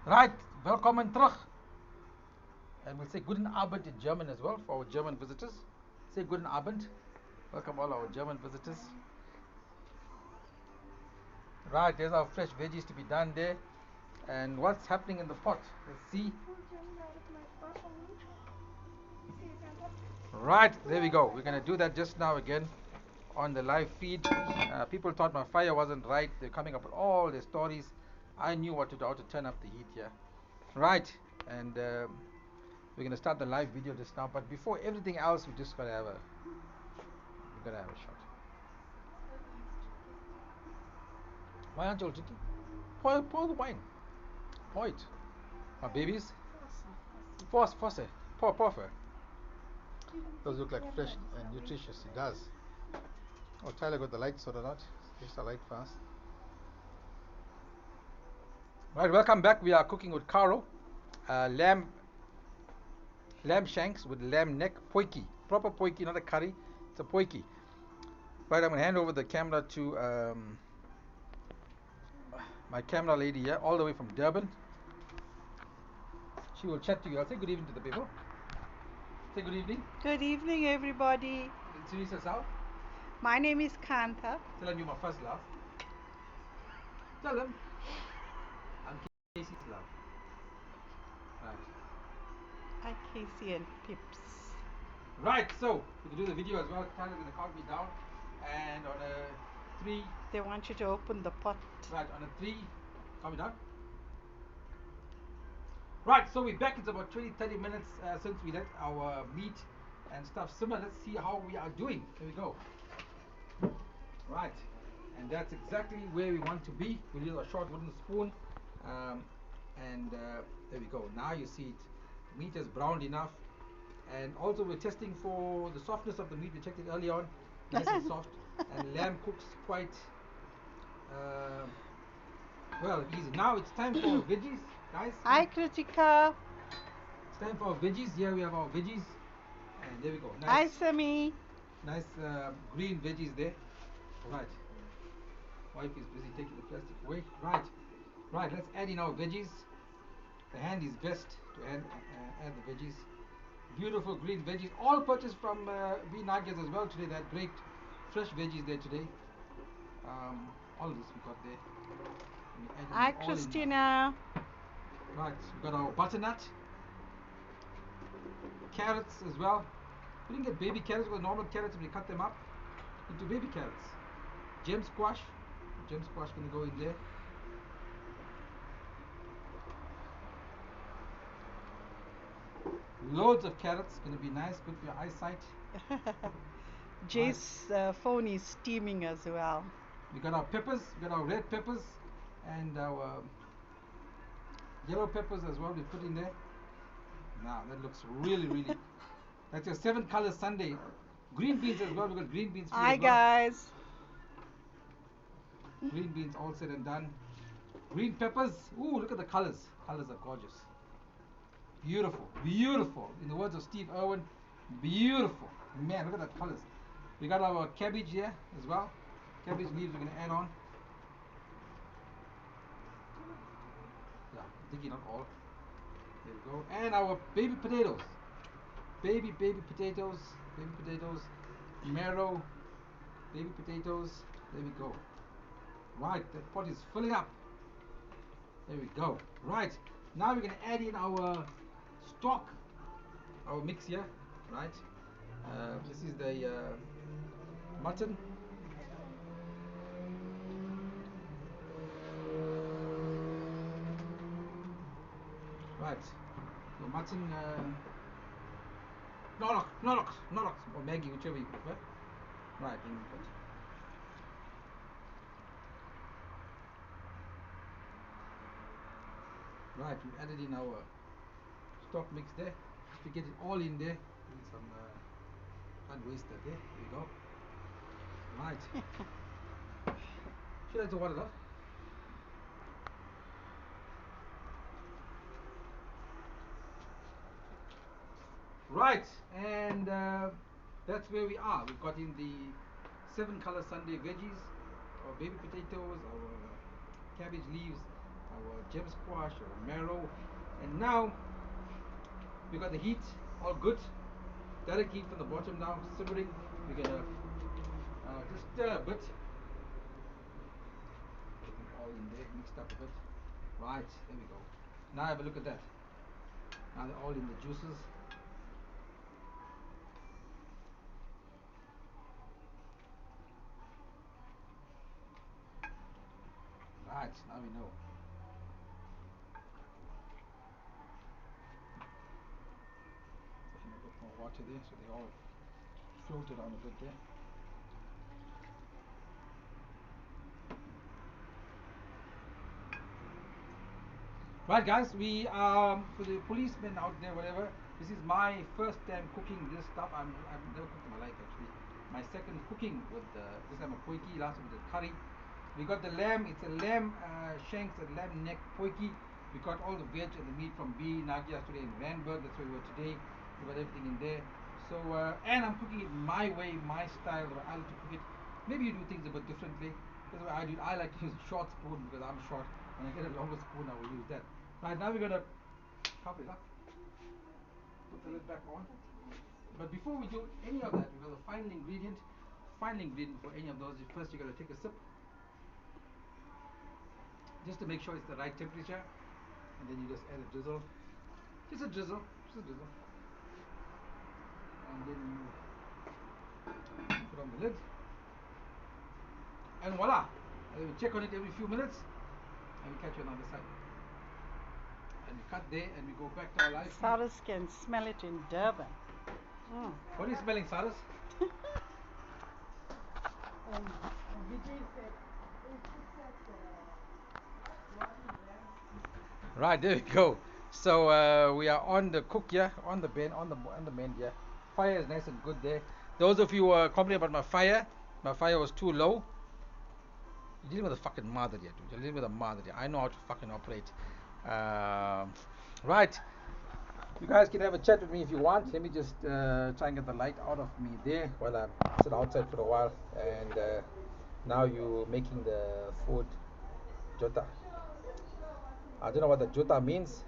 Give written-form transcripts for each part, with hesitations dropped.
Right, welcome terug. And we'll say guten Abend in German as well for our German visitors. Say guten Abend. Welcome all our German visitors. Right, there's our fresh veggies to be done there. And what's happening in the pot? Let's see. Right, there we go. We're going to do that just now again on the live feed. People thought my fire wasn't right. They're coming up with all their stories. I knew what to do, how to turn up the heat here. Right, and we're going to start the live video just now. But before everything else, we're just going to have a shot. Why aren't you all drinking? Pour the wine. Pour it. My babies. Force. Pour. Those look like fresh and nutritious. It does. Oh, Tyler got the light sorted out. Just the light fast. Right, welcome back. We are cooking with Karou. Lamb shanks with lamb neck. Potjie. Proper potjie, not a curry. It's a potjie. Right, I'm going to hand over the camera to my camera lady here, all the way from Durban. She will chat to you. I'll say good evening to the people. Say good evening. Good evening, everybody. Introduce yourself. My name is Kanta. Tell them you're my first love. Tell them. I'm Casey's love. Right. Hi, Casey and Pips. Right, so we can do the video as well. Tyler's going to count me down. And on a 3. They want you to open the pot. Right, on a 3. Count me down. Right, so we're back. It's about 20-30 minutes since we let our meat and stuff simmer. Let's see how we are doing. Here we go. Right, and that's exactly where we want to be. We use a short wooden spoon, and there we go. Now you see it. The meat is browned enough, and also we're testing for the softness of the meat. We checked it early on, nice and soft, and lamb cooks quite well, easy. Now it's time for our veggies, guys. Hi, Kritika. It's time for our veggies. Here we have our veggies, and there we go. Nice, Hi, Sammy. nice green veggies there. Right. Wife is busy taking the plastic away. Right. Let's add in our veggies. The hand is best to add the veggies. Beautiful green veggies, all purchased from B Nuggets as well today. They had great fresh veggies there today. All of this we got there. Hi, Christina. Right, we got our butternut, carrots as well. We didn't get baby carrots, we got normal carrots. If we cut them up into baby carrots. Gem squash gonna go in there. Loads of carrots, gonna be nice, good for your eyesight. Jay's phone is steaming as well. We got our peppers, we got our red peppers and our yellow peppers as well. We put in there. Now that looks really. That's your 7-color sundae. Green beans as well. We got green beans. Hi, guys. Green beans all said and done. Green peppers. Ooh, look at the colors. Colors are gorgeous. Beautiful. In the words of Steve Irwin, beautiful. Man, look at that colors. We got our cabbage here as well. Cabbage leaves we're gonna add on. Yeah, thinking not all. There we go. And our baby potatoes. Baby potatoes. Marrow. Baby potatoes. There we go. Right, that pot is filling up. There we go. Right, now we're gonna add in our stock, our mix here. Right, this is the mutton. Right, the mutton. No, or Maggie, whichever you prefer. Right, right, we added in our stock mix there. Just to get it all in there. Need some can't waste that there. There we go. Right. Should I do water off? Right, and that's where we are. We've got in the 7-color sundae veggies, our baby potatoes, our cabbage leaves, our gem squash, our marrow, and now we got the heat all good. Direct heat from the bottom now, simmering. We're gonna just stir a bit. Get them all in there, mixed up a bit. Right, there we go. Now have a look at that. Now they're all in the juices. Right, now we know. Put in a bit more water there so they all float around a bit there. Right, guys, we for the policemen out there, whatever. This is my first time cooking this stuff. I've never cooked in my life actually. My second cooking with this time a potjie. Last one was a curry. We got the lamb. It's a lamb shanks, a lamb neck potjie. We got all the veg and the meat from B Nagia today in Randburg. That's where we were today. We got everything in there. So and I'm cooking it my way, my style. The way I like to cook it. Maybe you do things a bit differently. That's the way I do it. I like to use a short spoon because I'm short. When I get a longer spoon, I will use that. Right, now we're gonna cover it up. Put the lid back on. But before we do any of that, we've got a final ingredient. Final ingredient for any of those. First, you gotta take a sip, just to make sure it's the right temperature, and then you just add a drizzle, just a drizzle, just a drizzle, and then you put on the lid, and voila! And then we check on it every few minutes, and we catch you on the other side. And we cut there, and we go back to our live feed. Cyrus can smell it in Durban. Mm. What are you smelling, Cyrus? And Vijay said, it's Right, there we go. So we are on the cook here, on the bend, on the mend here. Fire is nice and good there. Those of you complaining about my fire was too low. You're dealing with a fucking mother here, dude. You're dealing with a mother here. I know how to fucking operate. Right. You guys can have a chat with me if you want. Let me just try and get the light out of me there while I sit outside for a while. And now you're making the food jota. I don't know what the jota means.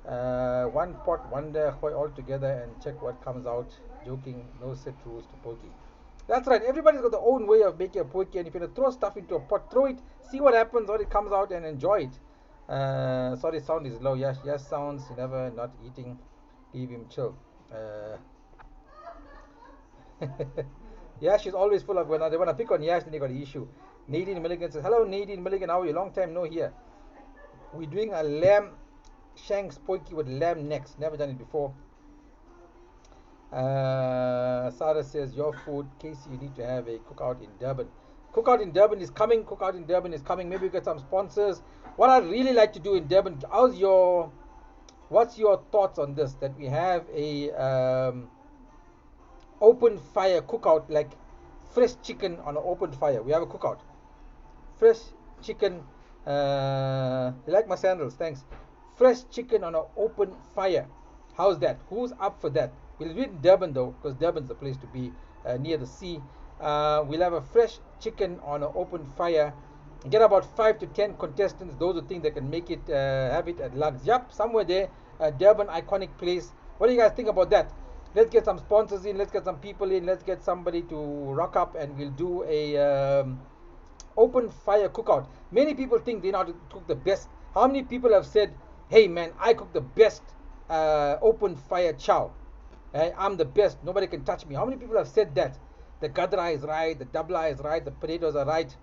One pot, wonder, hoy all together and check what comes out. Joking, no set rules to potjie. That's right, everybody's got their own way of making a potjie, and if you're going to throw stuff into a pot, throw it, see what happens, what it comes out, and enjoy it. Sorry, sound is low. Yes, yes, sounds, never not eating. Leave him chill. Yash is always full of, when they want to pick on Yash, then they got an issue. Nadine Milligan says, hello Nadine Milligan, how are you? Long time no here. We're doing a lamb shanks potjie with lamb necks. Never done it before. Sarah says, your food, Casey, you need to have a cookout in Durban. Cookout in Durban is coming. Cookout in Durban is coming. Maybe we get some sponsors. What I'd really like to do in Durban, what's your thoughts on this? That we have a open fire cookout, like fresh chicken on an open fire. We have a cookout. Fresh chicken. You like my sandals? Thanks. Fresh chicken on an open fire. How's that? Who's up for that? We'll do it in Durban though, because Durban's the place to be, near the sea. We'll have a fresh chicken on an open fire. Get about 5 to 10 contestants. Those who think they can make it, have it at Lugs. Yup, somewhere there. Durban, iconic place. What do you guys think about that? Let's get some sponsors in. Let's get some people in. Let's get somebody to rock up, and we'll do a open fire cookout. Many people think they know how to cook the best. How many people have said, hey man, I cook the best open fire chow? I'm the best, nobody can touch me. How many people have said that? The gadra is right, the dabla is right, the potatoes are right.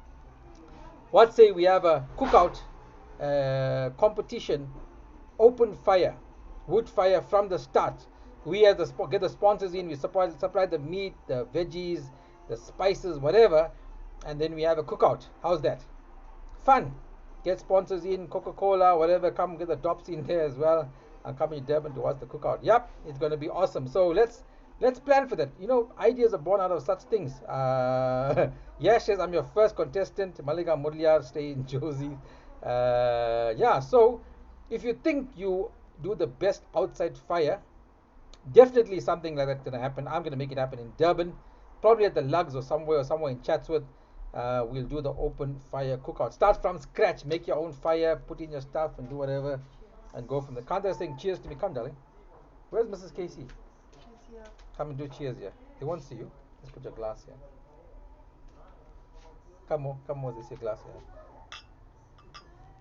What say we have a cookout competition, open fire, wood fire from the start. We have get the sponsors in, we supply the meat, the veggies, the spices, whatever, and then we have a cookout. How's that? Fun. Get sponsors in, Coca-Cola, whatever, come get the tops in there as well. And come in Durban to watch the cookout. Yep, it's going to be awesome. So let's plan for that. You know, ideas are born out of such things. Yash says, I'm your first contestant. Malika Murliar, stay in Josie. Yeah, so if you think you do the best outside fire, definitely something like that's going to happen. I'm going to make it happen in Durban, probably at the Lugs or somewhere in Chatsworth. we'll do the open fire cookout. Start from scratch, make your own fire, put in your stuff, and do whatever, and go from there. Kanta is saying cheers to me. Come, darling. Where's Mrs. Casey? Come and do cheers here. They won't see you. Just put your glass here. Come more. This your glass here.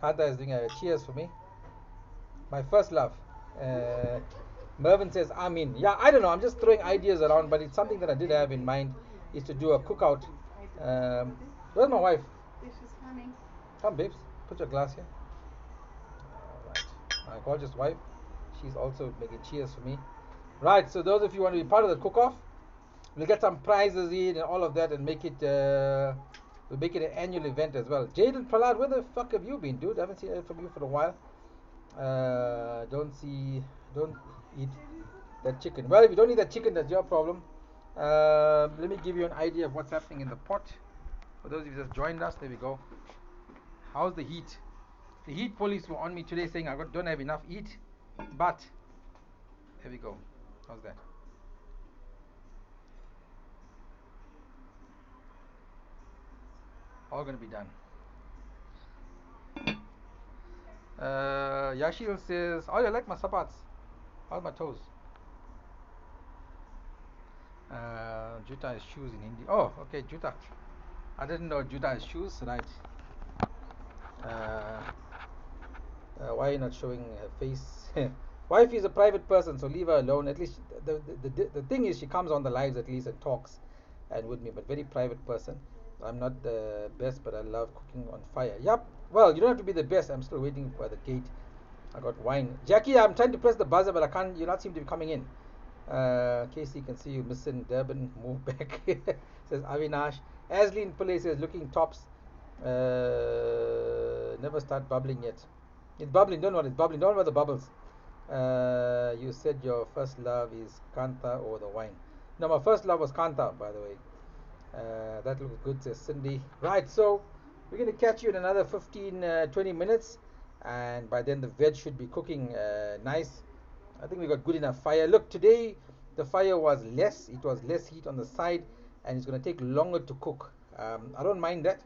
Kanta is doing a cheers for me. My first love. Uh, Mervyn says, Amin. Yeah, I don't know. I'm just throwing ideas around, but it's something that I did have in mind is to do a cookout. Where's my wife? Come, babes. Put your glass here. Right. My gorgeous wife. She's also making cheers for me. Right. So those of you who want to be part of the cook-off, we'll get some prizes in and all of that, and make it. We'll make it an annual event as well. Jaden Prahlad, where the fuck have you been, dude? I haven't seen it from you for a while. Don't eat that chicken. Well, if you don't eat that chicken, that's your problem. Let me give you an idea of what's happening in the pot. For those of you who just joined us, there we go. How's the heat? The heat police were on me today saying I don't have enough heat, but there we go. How's that? All going to be done. Yashil says, oh, you like my sabats? How's my toes? Juta is shoes in Hindi. Oh, okay, Juta. I didn't know Juta is shoes, right? Why are you not showing her face? Wife is a private person, so leave her alone. At least the thing is, she comes on the lives at least and talks and with me, but very private person. I'm not the best, but I love cooking on fire. Yep. Well, you don't have to be the best. I'm still waiting for the gate. I got wine. Jackie, I'm trying to press the buzzer, but I can't. You not seem to be coming in. Casey, can see you missing Durban. Move back. Says Avinash. Asleen Pillay says looking tops. Never start bubbling yet. It's bubbling. Don't worry. It's bubbling. Don't worry about the bubbles. You said your first love is Kanta or the wine. No, my first love was Kanta, by the way. That looks good, says Cindy. Right, so we're going to catch you in another 15-20 minutes, and by then the veg should be cooking nice. I think we got good enough fire. Look, today the fire was less. It was less heat on the side, and it's going to take longer to cook. I don't mind that,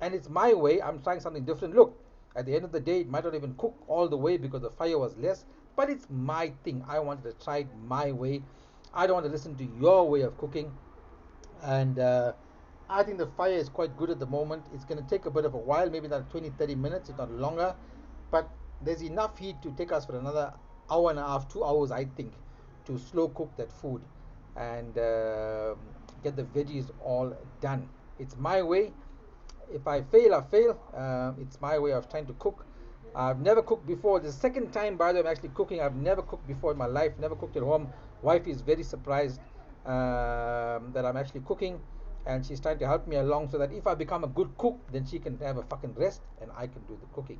and it's my way. I'm trying something different. Look, at the end of the day, it might not even cook all the way because the fire was less, but it's my thing. I wanted to try it my way. I don't want to listen to your way of cooking. And I think the fire is quite good at the moment. It's going to take a bit of a while, maybe another 20-30 minutes, if not longer, but there's enough heat to take us for another hour and a half, 2 hours, I think, to slow cook that food and get the veggies all done. It's my way. If I fail, I fail. It's my way of trying to cook. I've never cooked before. The second time, by the way, I'm actually cooking. I've never cooked before in my life. Never cooked at home. Wife is very surprised that I'm actually cooking, and she's trying to help me along so that if I become a good cook, then she can have a fucking rest and I can do the cooking.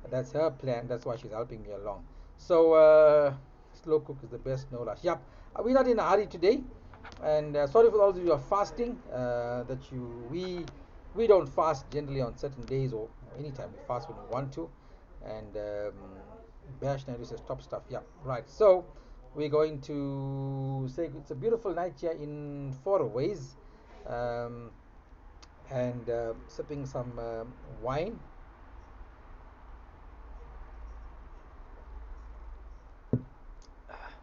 That's her plan. That's why she's helping me along. So slow cook is the best, no rush. Yep. We're not in a hurry today, and sorry for those of you who are fasting. We don't fast generally on certain days or anytime. We fast when we want to. And Bash Naidu says top stuff. Yeah, right. So we're going to say it's a beautiful night here in Fourways, and sipping some wine.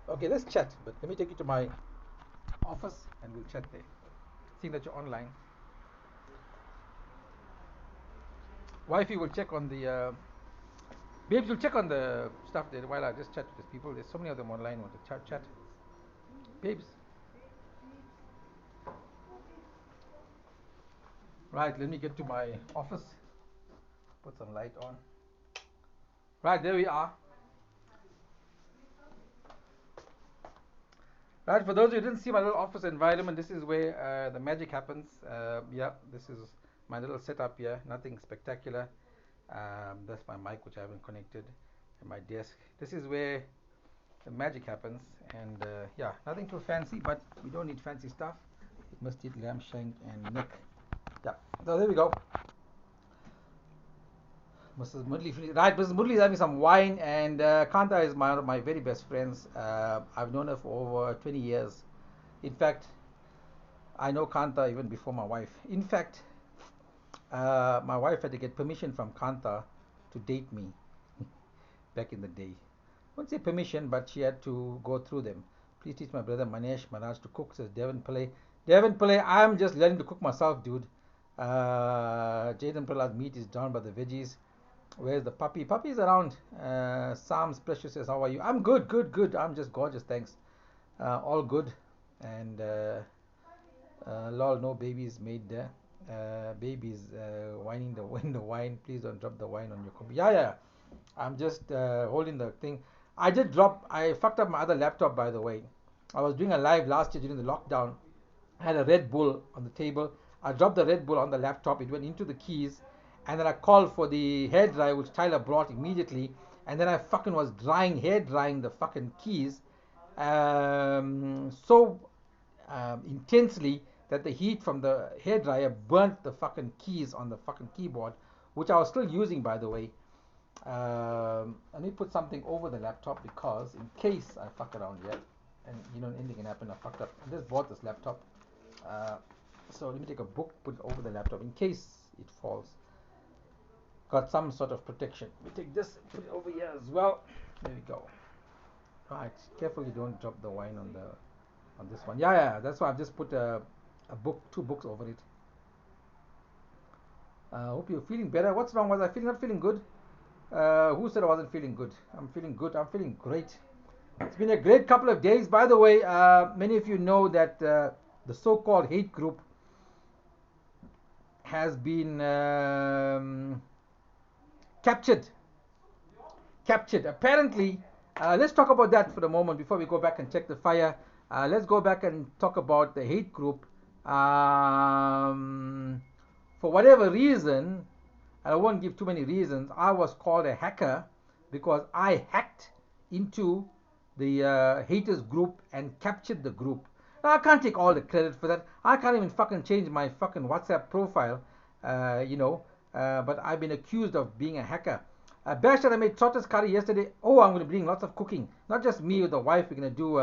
Okay, let's chat. But let me take you to my office and we'll chat there. Seeing that you're online, wifey will check on the. Babes will check on the stuff there while I just chat with these people. There's so many of them online who want to chat. Babes. Right, let me get to my office. Put some light on. Right, there we are. Right, for those of you who didn't see my little office environment, this is where the magic happens. Yeah, this is my little setup here. Nothing spectacular. That's my mic, which I haven't connected, and my desk. This is where the magic happens, and yeah, nothing too fancy, but we don't need fancy stuff. Must eat lamb shank and neck. Yeah, so there we go. Mrs. Mudley, right? Mrs. Mudley is having some wine, and Kanta is one of my very best friends. I've known her for over 20 years. In fact, I know Kanta even before my wife. In fact, My wife had to get permission from Kanta to date me back in the day. I won't say permission, but she had to go through them. Please teach my brother Manesh Manaj to cook, says Devon Pillay. Devon Pillay, I'm just learning to cook myself, dude. Jaden Prahlad's meat is down by the veggies. Where's the puppy? Puppy's around. Sam's Precious says, how are you? I'm good, good, good. I'm just gorgeous, thanks. All good. And lol, no babies made there. Babies whining the in the wine. Please don't drop the wine on your computer. Yeah, yeah. I'm just holding the thing. I did drop. I fucked up my other laptop, by the way. I was doing a live last year during the lockdown. I had a Red Bull on the table. I dropped the Red Bull on the laptop. It went into the keys, and then I called for the hair dryer, which Tyler brought immediately. And then I fucking was hair drying the fucking keys, so intensely that the heat from the hairdryer burnt the fucking keys on the fucking keyboard, which I was still using, by the way. Let me put something over the laptop because in case I fuck around here, and you know anything can happen, I fucked up. I just bought this laptop, uh, so let me take a book, put it over the laptop in case it falls. Got some sort of protection. Let me take this, put it over here as well. There we go. Right, careful you don't drop the wine on this one. Yeah, yeah, that's why I've just put a book, two books over it. Hope you're feeling better. What's wrong? Was I not feeling good? Who said I wasn't feeling good? I'm feeling good. I'm feeling great. It's been a great couple of days. By the way, many of you know that the so-called hate group has been captured. Captured. Apparently, let's talk about that for a moment before we go back and check the fire. Let's go back and talk about the hate group. For whatever reason, I won't give too many reasons, I was called a hacker because I hacked into the haters group and captured the group. Now, I can't take all the credit for that. I can't even fucking change my fucking WhatsApp profile, but I've been accused of being a hacker. Bash that I made tortoise curry yesterday. Oh, I'm going to bring lots of cooking. Not just me with the wife. We're going to do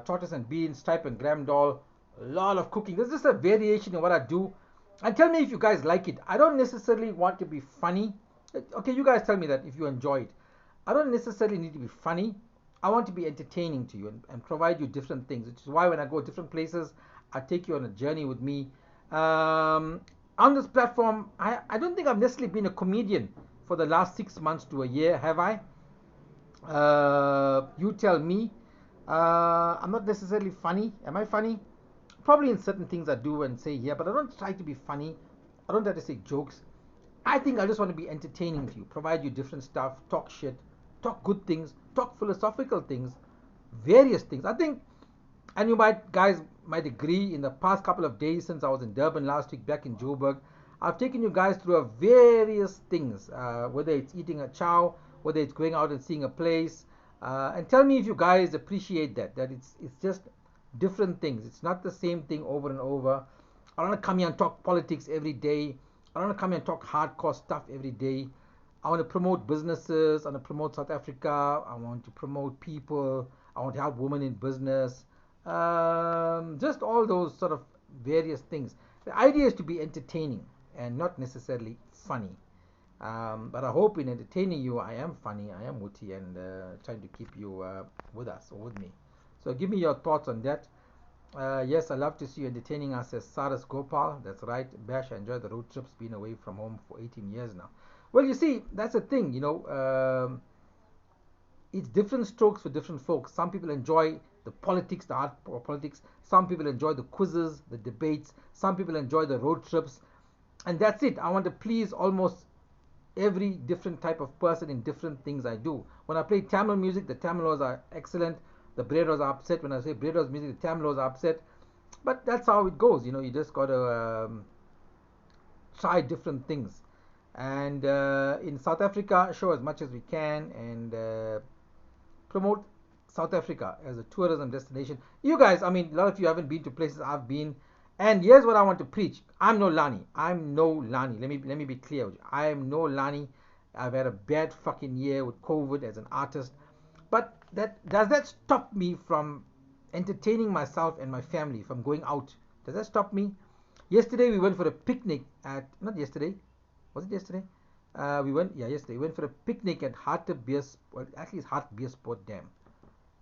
tortoise and beans, tripe and gram doll. A lot of cooking. This is just a variation of what I do. And tell me if you guys like it. I don't necessarily want to be funny. Okay, you guys tell me that if you enjoy it. I don't necessarily need to be funny. I want to be entertaining to you and provide you different things, which is why when I go different places, I take you on a journey with me. On this platform, I don't think I've necessarily been a comedian for the last 6 months to a year, have I? You tell me. I'm not necessarily funny. Am I funny? Probably in certain things I do and say here, but I don't try to be funny. I don't try to say jokes. I think I just want to be entertaining to you, provide you different stuff, talk shit, talk good things, talk philosophical things, various things. I think, and you guys might agree, in the past couple of days since I was in Durban last week, back in Joburg, I've taken you guys through various things, whether it's eating a chow, whether it's going out and seeing a place, and tell me if you guys appreciate that it's just different things. It's not the same thing over and over. I don't want to come here and talk politics every day. I don't want to come here and talk hardcore stuff every day. I want to promote businesses. I want to promote South Africa. I want to promote people. I want to help women in business. Just all those sort of various things. The idea is to be entertaining and not necessarily funny. But I hope in entertaining you, I am funny, I am witty, and trying to keep you with us or with me. So give me your thoughts on that. Yes, I love to see you entertaining us, as Saras Gopal. That's right. Bash, I enjoy the road trips, been away from home for 18 years now. Well, you see, that's the thing, it's different strokes for different folks. Some people enjoy the politics, the art of politics. Some people enjoy the quizzes, the debates. Some people enjoy the road trips. And that's it. I want to please almost every different type of person in different things I do. When I play Tamil music, the Tamilos are excellent. The Bredos are upset. When I say Bredos music, the Tamilos are upset. But that's how it goes. You just got to try different things. And in South Africa, show as much as we can and promote South Africa as a tourism destination. You guys, I mean, a lot of you haven't been to places I've been. And here's what I want to preach. I'm no Lani. I'm no Lani. Let me be clear with you. I am no Lani. I've had a bad fucking year with COVID as an artist. But does that stop me from entertaining myself and my family, from going out? Does that stop me? Yesterday we went for a picnic at, not yesterday, was it yesterday? Yesterday. We went for a picnic at Harte Beer, well, actually it's Hart Beer Sport Dam.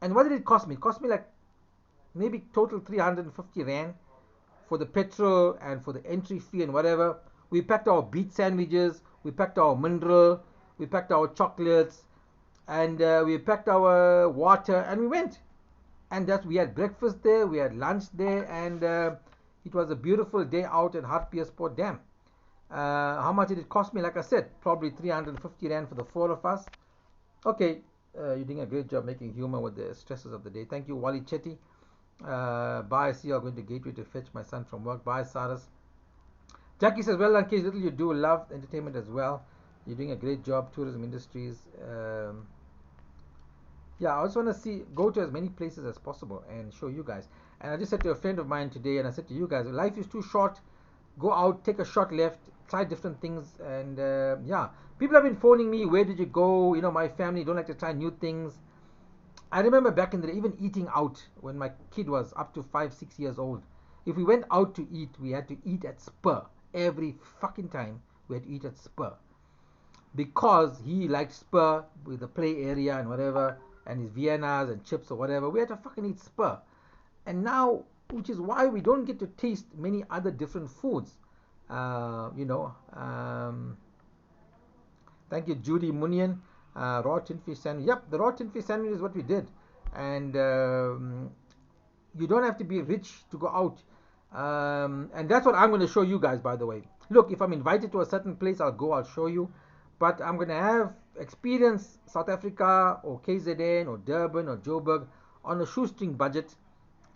And what did it cost me? It cost me like maybe total 350 Rand for the petrol and for the entry fee and whatever. We packed our beet sandwiches, we packed our mineral, we packed our chocolates, and we packed our water, and we went. And that we had breakfast there, we had lunch there, and it was a beautiful day out at Hartpier Sport Dam. How much did it cost me? Like I said, probably 350 Rand for the four of us. Okay, you're doing a great job making humor with the stresses of the day. Thank you, Wally Chetty. Bye. See you. I'm going to Gateway to fetch my son from work. Bye, Saras. Jackie says, well done, kids. Little you do love entertainment as well. You're doing a great job. Tourism industries. Yeah, I also want to go to as many places as possible and show you guys. And I just said to a friend of mine today, and I said to you guys, life is too short. Go out, take a shot left, try different things, and yeah. People have been phoning me, where did you go? You know, my family don't like to try new things. I remember back in the day, even eating out when my kid was up to 5, 6 years old. If we went out to eat, we had to eat at Spur. Every fucking time we had to eat at Spur. Because he liked Spur with the play area and whatever, and his Viennas and chips or whatever, we had to fucking eat Spur. And now, which is why we don't get to taste many other different foods. You know, thank you, Judy Munian. Raw tin fish sandwich. Yep, the raw tin fish sandwich is what we did. And you don't have to be rich to go out. And that's what I'm going to show you guys, by the way. Look, if I'm invited to a certain place, I'll go, I'll show you. But I'm going to have experience South Africa or KZN or Durban or Joburg on a shoestring budget,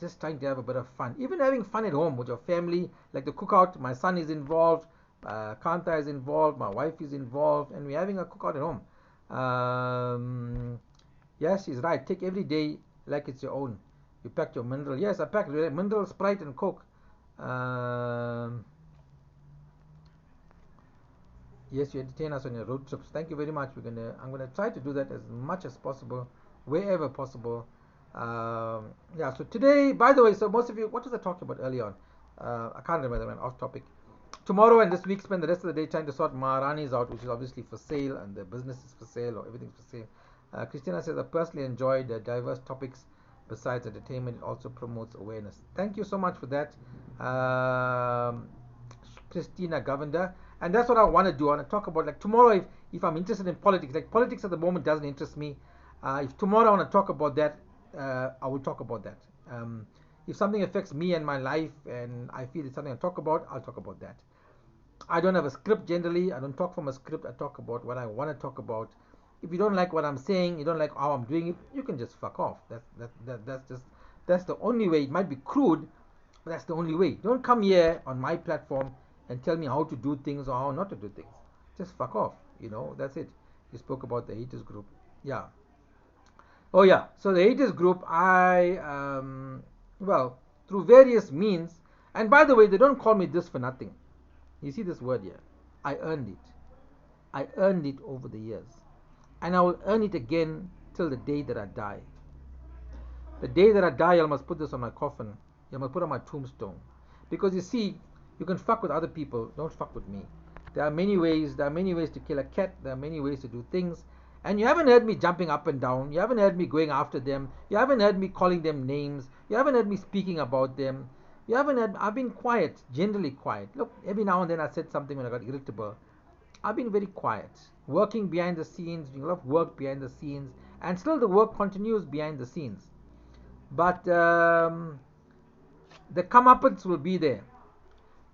just trying to have a bit of fun. Even having fun at home with your family, like the cookout. My son is involved, Kanta is involved, my wife is involved, and we're having a cookout at home. Yes, she's right. Take every day like it's your own. You packed your mineral. Yes, I packed mineral, Sprite, and Coke. Yes, you entertain us on your road trips. Thank you very much. I'm gonna try to do that as much as possible, wherever possible. Yeah. So today, by the way, so most of you, what was I talking about early on? I can't remember. I went off topic. Tomorrow and this week, spend the rest of the day trying to sort Maharanis out, which is obviously for sale, and the business is for sale, or everything's for sale. Christina says, I personally enjoyed diverse topics. Besides entertainment, it also promotes awareness. Thank you so much for that, Christina Govender. And that's what I want to do. I want to talk about, like tomorrow, if I'm interested in politics, like politics at the moment doesn't interest me. If tomorrow I want to talk about that, I will talk about that. If something affects me and my life and I feel it's something to talk about, I'll talk about that. I don't have a script generally. I don't talk from a script. I talk about what I want to talk about. If you don't like what I'm saying, you don't like how I'm doing it, you can just fuck off. That's the only way. It might be crude, but that's the only way. Don't come here on my platform and tell me how to do things or how not to do things. Just fuck off. You know, that's it. You spoke about the haters group. Yeah. Oh yeah. So the haters group, well, through various means, and by the way, they don't call me this for nothing. You see this word here? I earned it. I earned it over the years. And I will earn it again till the day that I die. The day that I die, I must put this on my coffin. I must put on my tombstone. Because you see, you can fuck with other people, don't fuck with me. There are many ways to kill a cat, there are many ways to do things. And you haven't heard me jumping up and down, you haven't heard me going after them, you haven't heard me calling them names, you haven't heard me speaking about them. I've been quiet, generally quiet. Look, every now and then I said something when I got irritable. I've been very quiet, working behind the scenes, doing a lot of work behind the scenes, and still the work continues behind the scenes. But the comeuppance will be there.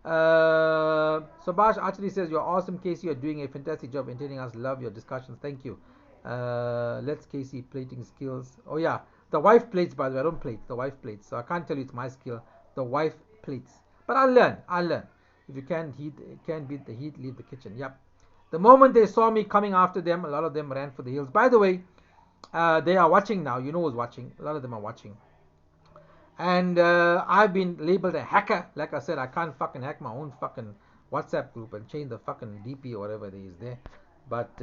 Subhash actually says, you're awesome, Casey. You're doing a fantastic job entertaining us. Love your discussions. Thank you. Let's Casey plating skills. Oh, yeah. The wife plates, by the way. I don't plate. The wife plates. So I can't tell you it's my skill. The wife plates. But I'll learn. If you can't beat the heat, leave the kitchen. Yep. The moment they saw me coming after them, a lot of them ran for the hills. By the way, they are watching now. You know who's watching. A lot of them are watching. And I've been labeled a hacker. Like I said, I can't fucking hack my own fucking WhatsApp group and change the fucking DP or whatever it is there. But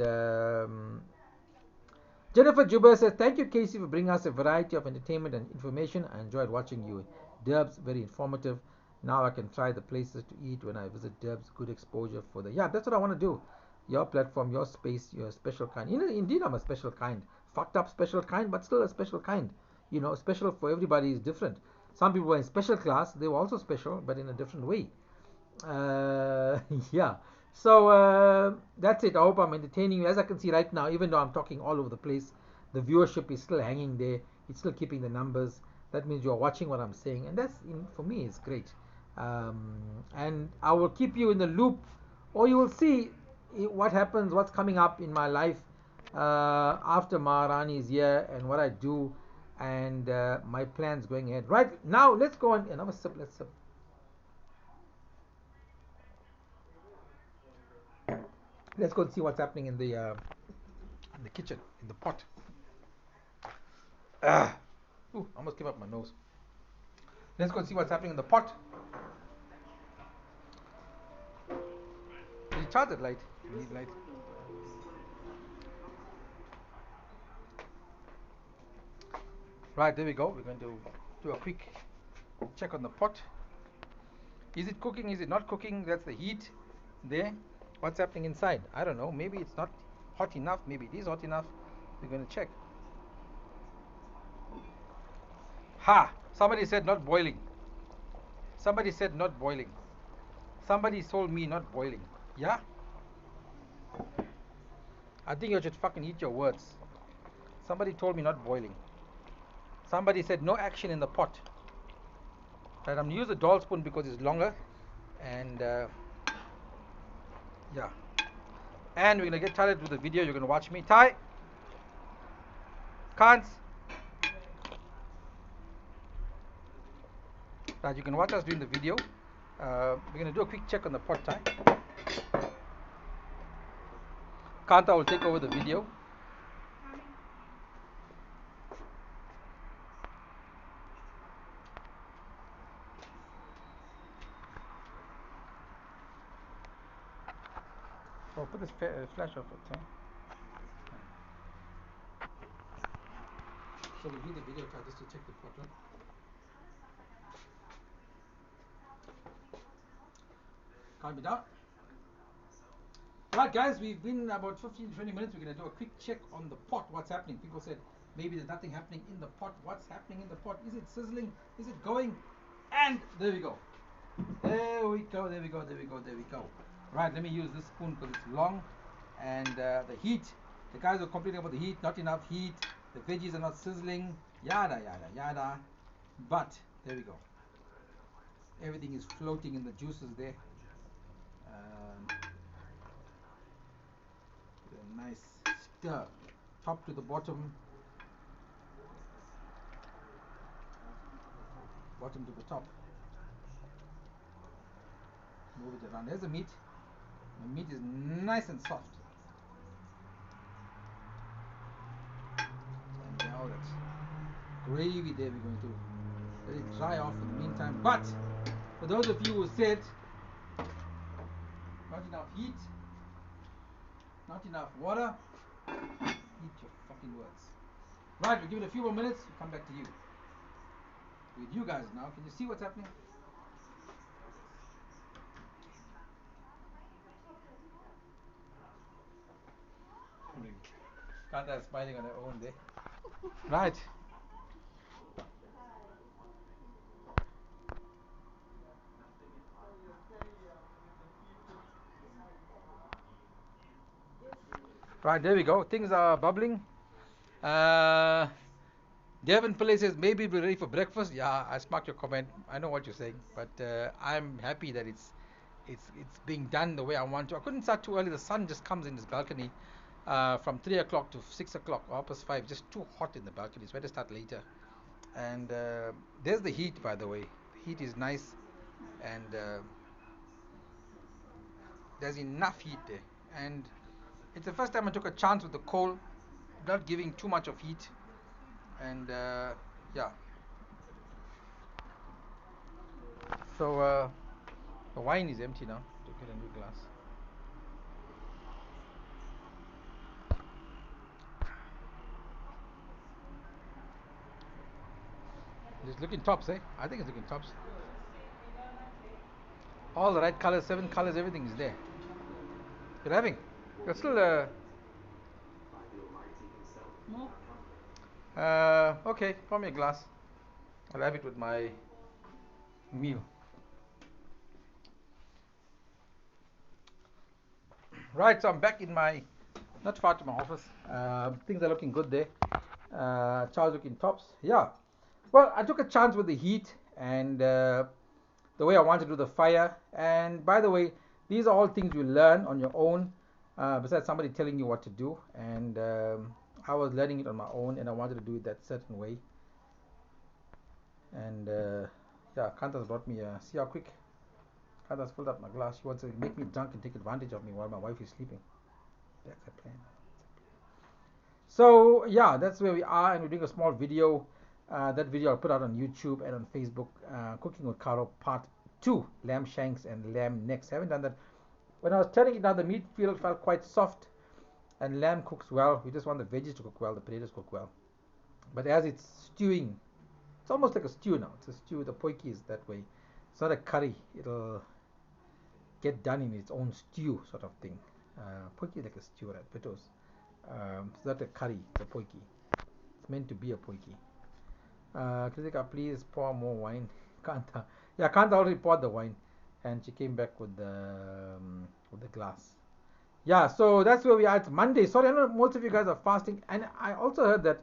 Jennifer Juber says, thank you, Casey, for bringing us a variety of entertainment and information. I enjoyed watching you. Derbs, very informative. Now I can try the places to eat when I visit Debs. Good exposure for the, yeah. That's what I want to do. Your platform, your space, your special kind. You know, indeed, I'm a special kind. Fucked up special kind, but still a special kind. You know, special for everybody is different. Some people were in special class. They were also special, but in a different way. Yeah. So that's it. I hope I'm entertaining you. As I can see right now, even though I'm talking all over the place, the viewership is still hanging there. It's still keeping the numbers. That means you're watching what I'm saying, and that's for me is great. And I will keep you in the loop, or you will see what happens, what's coming up in my life after Maharani is here, and what I do, and my plans going ahead. Right now, let's go on another sip. Let's sip. Let's go and see what's happening in the kitchen, in the pot. Ah, ooh, I almost came up my nose. Let's go and see what's happening in the pot. Did you charge that light? You need light. Right, there we go. We're going to do a quick check on the pot. Is it cooking? Is it not cooking? That's the heat there. What's happening inside? I don't know. Maybe it's not hot enough. Maybe it is hot enough. We're going to check. Ha! Somebody said not boiling. Somebody said not boiling. Somebody told me not boiling. Yeah? I think you should fucking eat your words. Somebody told me not boiling. Somebody said no action in the pot. Right, I'm gonna use the doll spoon because it's longer, and yeah. And we're gonna get started with the video. You're gonna watch me. Ty, Kans. Right, you can watch us doing the video. We're gonna do a quick check on the pot. Ty. Kanta will take over the video. Oh, put this flash off it, Ty. So we do the video, Ty, just to check the pot, right? Calm me down. Right, guys, we've been about 15 20 minutes. We're going to do a quick check on the pot. What's happening? People said maybe there's nothing happening in the pot. What's happening in the pot? Is it sizzling? Is it going? And there we go. There we go. There we go. There we go. There we go. Right, let me use this spoon because it's long. And the heat. The guys are complaining about the heat. Not enough heat. The veggies are not sizzling. Yada, yada, yada. But there we go. Everything is floating in the juices there. A nice stir, top to the bottom, bottom to the top. Move it around. There's the meat. The meat is nice and soft. And now that gravy there, we're going to let it dry off in the meantime. But for those of you who said not enough heat, not enough water, eat your fucking words. Right, we'll give it a few more minutes. We'll come back to you. With you guys now. Can you see what's happening? Kanta is smiling on her own there. Right. Right, there we go. Things are bubbling. Devin Pillay says maybe we're ready for breakfast. Yeah, I sparked your comment. I know what you're saying, but I'm happy that it's being done the way I want to. I couldn't start too early. The sun just comes in this balcony from 3 o'clock to 6 o'clock, or past 5. Just too hot in the balcony. So I had to start later. And there's the heat, by the way. The heat is nice, and there's enough heat there. And it's the first time I took a chance with the coal, not giving too much of heat. And yeah. So the wine is empty now. To get a new glass. It's looking tops, eh? I think it's looking tops. All the right colors, 7 colors, everything is there. You're having. You're still More. okay. Pour me a glass. I'll have it with my meal. Right, so I'm back in my, not far to my office. Things are looking good there. Charles looking tops. Yeah. Well, I took a chance with the heat and the way I want to do the fire. And by the way, these are all things you learn on your own, besides somebody telling you what to do. And I was learning it on my own, and I wanted to do it that certain way. And yeah, Kanta's brought me. See how quick Kanta's filled up my glass. She wants to make me drunk and take advantage of me while my wife is sleeping. That's the plan. So yeah, that's where we are, and we're doing a small video. That video I'll put out on YouTube and on Facebook. Cooking with Karou Part 2, lamb shanks and lamb necks. I haven't done that. When I was turning it down, the meat felt quite soft, and lamb cooks well. We just want the veggies to cook well, the potatoes cook well. But as it's stewing, it's almost like a stew now. It's a stew. The potjie is that way. It's not a curry. It'll get done in its own stew sort of thing. Potjie is like a stew, right? Potatoes. It's not a curry. It's a potjie. It's meant to be a potjie. Kritika, please pour more wine. Kanta. Yeah, Kanta already poured the wine, and she came back with the glass. Yeah, so that's where we are. It's Monday. Sorry, I know most of you guys are fasting, and I also heard that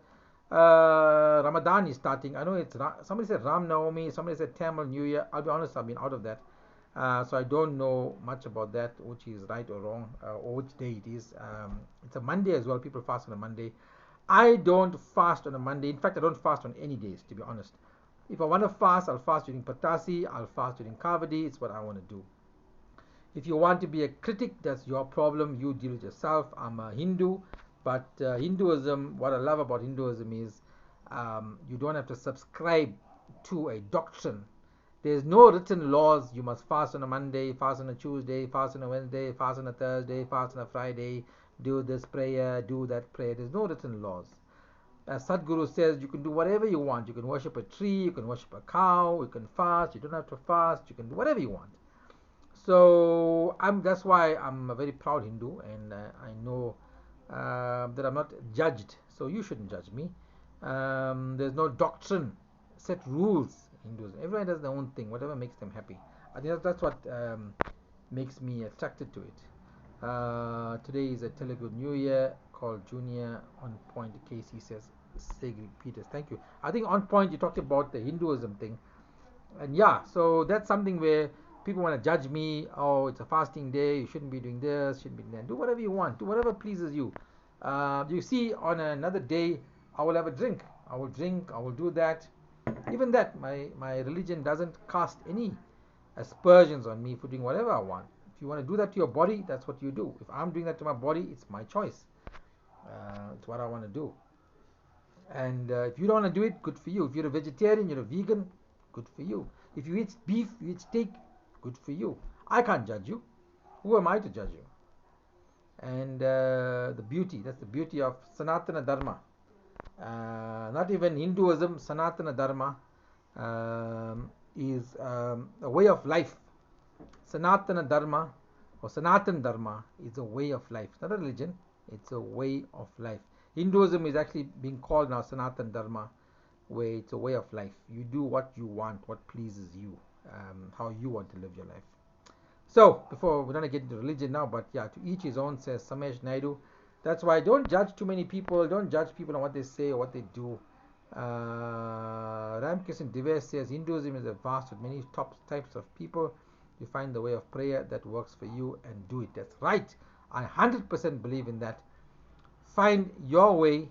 Ramadan is starting. I know it's somebody said Ram Naomi, somebody said Tamil New Year. I'll be honest, I've been out of that, so I don't know much about that, which is right or wrong, or which day it is. It's a Monday as well. People fast on a Monday. I don't fast on a Monday. In fact, I don't fast on any days, to be honest. If I want to fast, I'll fast during Patasi, I'll fast during Kavadi. It's what I want to do. If you want to be a critic, that's your problem. You deal with yourself. I'm a Hindu, but Hinduism, what I love about Hinduism is you don't have to subscribe to a doctrine. There's no written laws. You must fast on a Monday, fast on a Tuesday, fast on a Wednesday, fast on a Thursday, fast on a Friday, do this prayer, do that prayer. There's no written laws. As Sadhguru says, you can do whatever you want. You can worship a tree, you can worship a cow, you can fast, you don't have to fast, you can do whatever you want. So that's why I'm a very proud Hindu, and I know that I'm not judged. So you shouldn't judge me. There's no doctrine, set rules. Hinduism. Everyone does their own thing, whatever makes them happy. I think that's what makes me attracted to it. Today is a Telugu New Year called Junior On Point. Casey says, Segri Peters. Thank you. I think On Point you talked about the Hinduism thing, and yeah, so that's something where people want to judge me. Oh, it's a fasting day. You shouldn't be doing this. Shouldn't be doing that. Do whatever you want. Do whatever pleases you. You see, on another day, I will have a drink. I will drink. I will do that. Even that, my religion doesn't cast any aspersions on me for doing whatever I want. If you want to do that to your body, that's what you do. If I'm doing that to my body, it's my choice. It's what I want to do. And if you don't want to do it, good for you. If you're a vegetarian, you're a vegan, good for you. If you eat beef, you eat steak, good for you. I can't judge you. Who am I to judge you? And that's the beauty of Sanatana Dharma. Not even Hinduism, Sanatana Dharma is a way of life. Sanatana Dharma or Sanatan Dharma is a way of life. It's not a religion, it's a way of life. Hinduism is actually being called now Sanatan Dharma, where it's a way of life. You do what you want, what pleases you, how you want to live your life. So, before we're going to get into religion now, but yeah, to each his own, says Samesh Naidu. That's why don't judge too many people. Don't judge people on what they say or what they do. Ramkishan Divesh says Hinduism is a vast with many types of people. You find the way of prayer that works for you and do it. That's right. I 100% believe in that. Find your way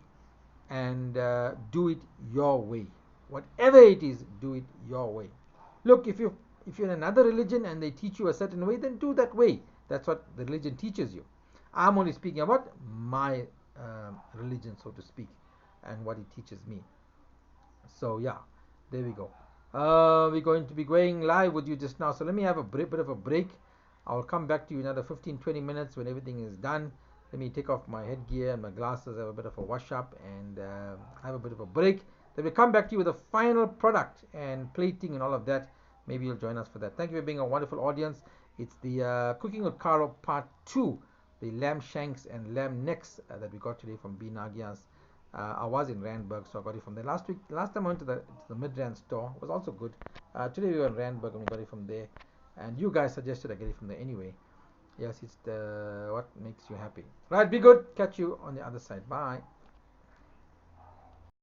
and do it your way. Whatever it is, do it your way. Look, if you're in another religion and they teach you a certain way, then do that way. That's what the religion teaches you. I'm only speaking about my religion, so to speak, and what it teaches me. So yeah, there we go. We're going to be going live with you just now. So let me have a bit of a break. I'll come back to you in another 15-20 minutes when everything is done. Let me take off my headgear and my glasses, have a bit of a wash up, and have a bit of a break. Then we'll come back to you with the final product and plating and all of that. maybe you'll join us for that. Thank you for being a wonderful audience. It's the Cooking with Karou Part 2, the lamb shanks and lamb necks that we got today from B. Nagia's. I was in Randburg, so I got it from there. Last time I went to the Midrand store, it was also good. Today we were in Randburg and we got it from there. And you guys suggested I get it from there anyway. Yes, it's the what makes you happy. Right, be good. Catch you on the other side. Bye.